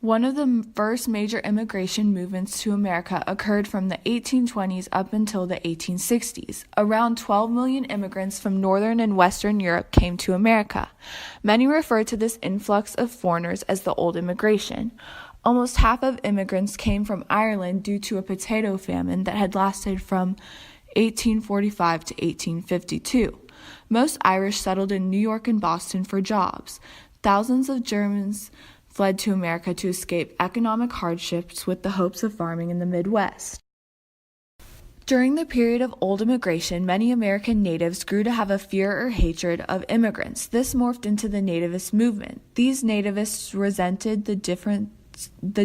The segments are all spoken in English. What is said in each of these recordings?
One of the first major immigration movements to America occurred from the 1820s up until the 1860s. Around 12 million immigrants from Northern and Western Europe came to America. Many refer to this influx of foreigners as the Old Immigration. Almost half of immigrants came from Ireland due to a potato famine that had lasted from 1845 to 1852. Most Irish settled in New York and Boston for jobs. Thousands of Germans fled to America to escape economic hardships with the hopes of farming in the Midwest. During the period of Old Immigration, many American natives grew to have a fear or hatred of immigrants. This morphed into the nativist movement. These nativists resented the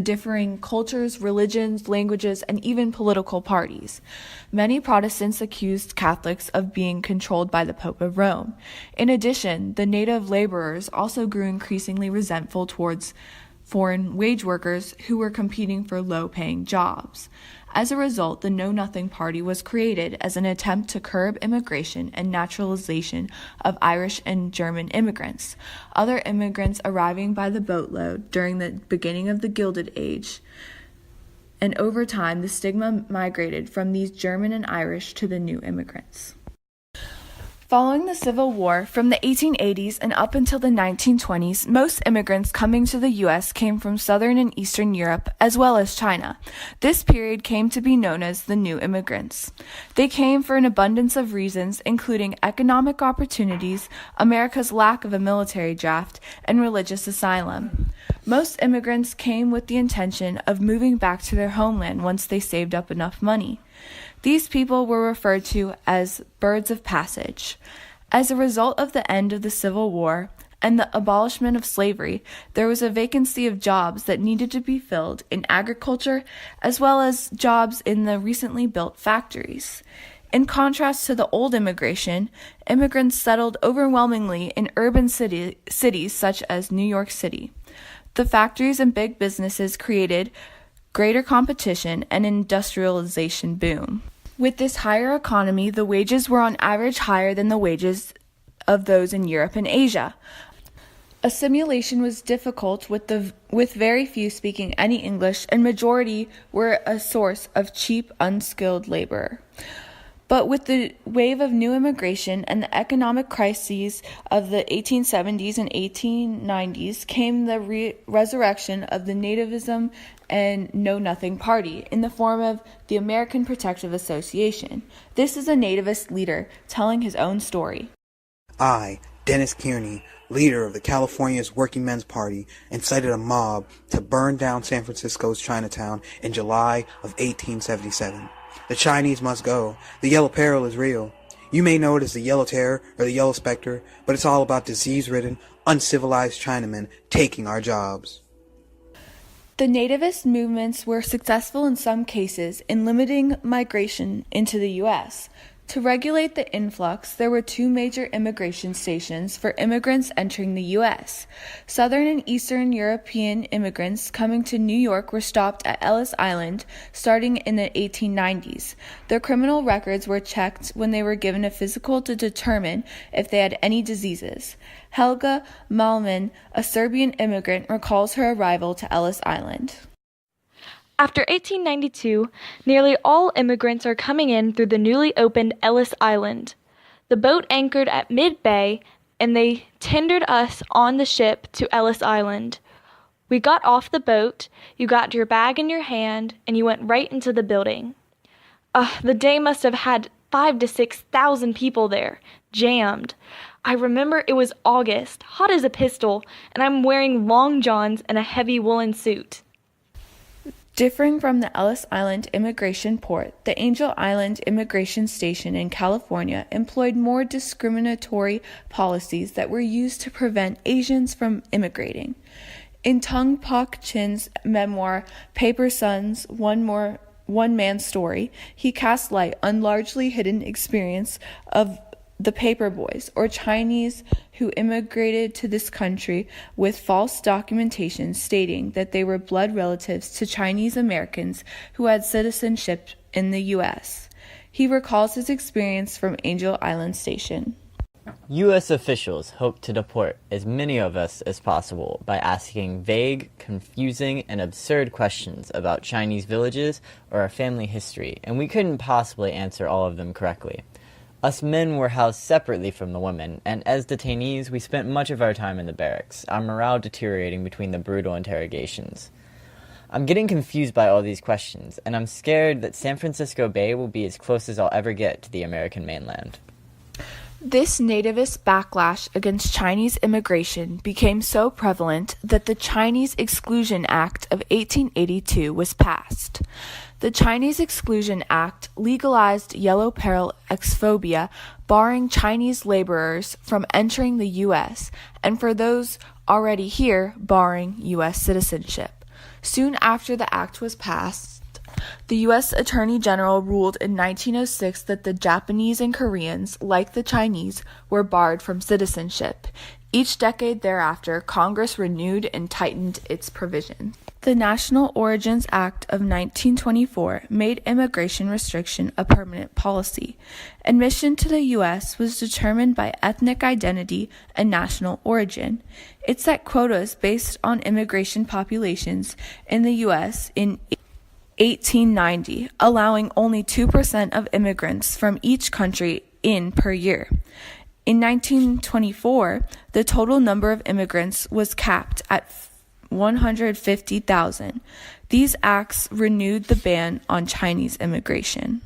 differing cultures, religions, languages, and even political parties. Many Protestants accused Catholics of being controlled by the Pope of Rome. In addition, the native laborers also grew increasingly resentful towards foreign wage workers who were competing for low-paying jobs. As a result, the Know Nothing Party was created as an attempt to curb immigration and naturalization of Irish and German immigrants, other immigrants arriving by the boatload during the beginning of the Gilded Age, and over time the stigma migrated from these German and Irish to the new immigrants. Following the Civil War, from the 1880s and up until the 1920s, most immigrants coming to the U.S. came from Southern and Eastern Europe, as well as China. This period came to be known as the New Immigrants. They came for an abundance of reasons, including economic opportunities, America's lack of a military draft, and religious asylum. Most immigrants came with the intention of moving back to their homeland once they saved up enough money. These people were referred to as birds of passage. As a result of the end of the Civil War and the abolishment of slavery, there was a vacancy of jobs that needed to be filled in agriculture as well as jobs in the recently built factories. In contrast to the Old Immigration, immigrants settled overwhelmingly in urban cities such as New York City. The factories and big businesses created greater competition and industrialization boom. With this higher economy, the wages were on average higher than the wages of those in Europe and Asia. Assimilation was difficult with very few speaking any English, and majority were a source of cheap, unskilled labor. But with the wave of new immigration and the economic crises of the 1870s and 1890s came the resurrection of the nativism and Know Nothing Party in the form of the American Protective Association. This is a nativist leader telling his own story. I, Dennis Kearney, leader of the California's Working Men's Party, incited a mob to burn down San Francisco's Chinatown in July of 1877. The Chinese must go. The yellow peril is real. You may know it as the Yellow Terror or the Yellow Specter, but it's all about disease-ridden, uncivilized Chinamen taking our jobs. The nativist movements were successful in some cases in limiting migration into the U.S. To regulate the influx, there were two major immigration stations for immigrants entering the U.S. Southern and Eastern European immigrants coming to New York were stopped at Ellis Island starting in the 1890s. Their criminal records were checked when they were given a physical to determine if they had any diseases. Helga Malman, a Serbian immigrant, recalls her arrival to Ellis Island. After 1892, nearly all immigrants are coming in through the newly opened Ellis Island. The boat anchored at mid-bay, and they tendered us on the ship to Ellis Island. We got off the boat, you got your bag in your hand, and you went right into the building. The day must have had 5,000 to 6,000 people there, jammed. I remember it was August, hot as a pistol, and I'm wearing long johns and a heavy woolen suit. Differing from the Ellis Island immigration port, the Angel Island immigration station in California employed more discriminatory policies that were used to prevent Asians from immigrating. In Tung Pak Chin's memoir, Paper Son's One-Man Story, he cast light on largely hidden experience of the paper boys, or Chinese who immigrated to this country with false documentation stating that they were blood relatives to Chinese Americans who had citizenship in the U.S. He recalls his experience from Angel Island Station. U.S. officials hope to deport as many of us as possible by asking vague, confusing, and absurd questions about Chinese villages or our family history, and we couldn't possibly answer all of them correctly. Us men were housed separately from the women, and as detainees, we spent much of our time in the barracks, our morale deteriorating between the brutal interrogations. I'm getting confused by all these questions, and I'm scared that San Francisco Bay will be as close as I'll ever get to the American mainland. This nativist backlash against Chinese immigration became so prevalent that the Chinese Exclusion Act of 1882 was passed. The Chinese Exclusion Act legalized yellow peril exphobia, barring Chinese laborers from entering the U.S., and for those already here, barring U.S. citizenship. Soon after the act was passed, the U.S. Attorney General ruled in 1906 that the Japanese and Koreans, like the Chinese, were barred from citizenship. Each decade thereafter, Congress renewed and tightened its provisions. The National Origins Act of 1924 made immigration restriction a permanent policy. Admission to the U.S. was determined by ethnic identity and national origin. It set quotas based on immigration populations in the U.S. in 1890, allowing only 2% of immigrants from each country in per year. In 1924, the total number of immigrants was capped at 150,000. These acts renewed the ban on Chinese immigration.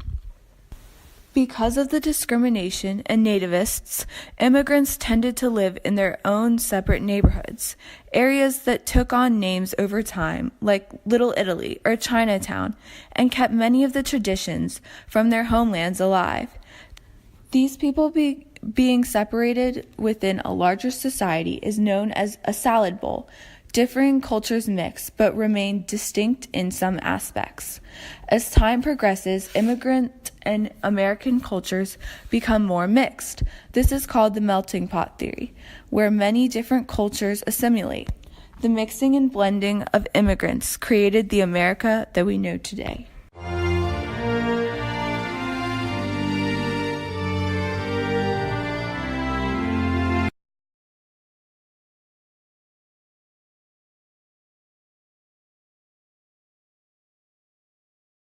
Because of the discrimination and nativists, immigrants tended to live in their own separate neighborhoods, areas that took on names over time, like Little Italy or Chinatown, and kept many of the traditions from their homelands alive. These people being separated within a larger society is known as a salad bowl. Differing cultures mix, but remain distinct in some aspects. As time progresses, immigrant and American cultures become more mixed. This is called the melting pot theory, where many different cultures assimilate. The mixing and blending of immigrants created the America that we know today.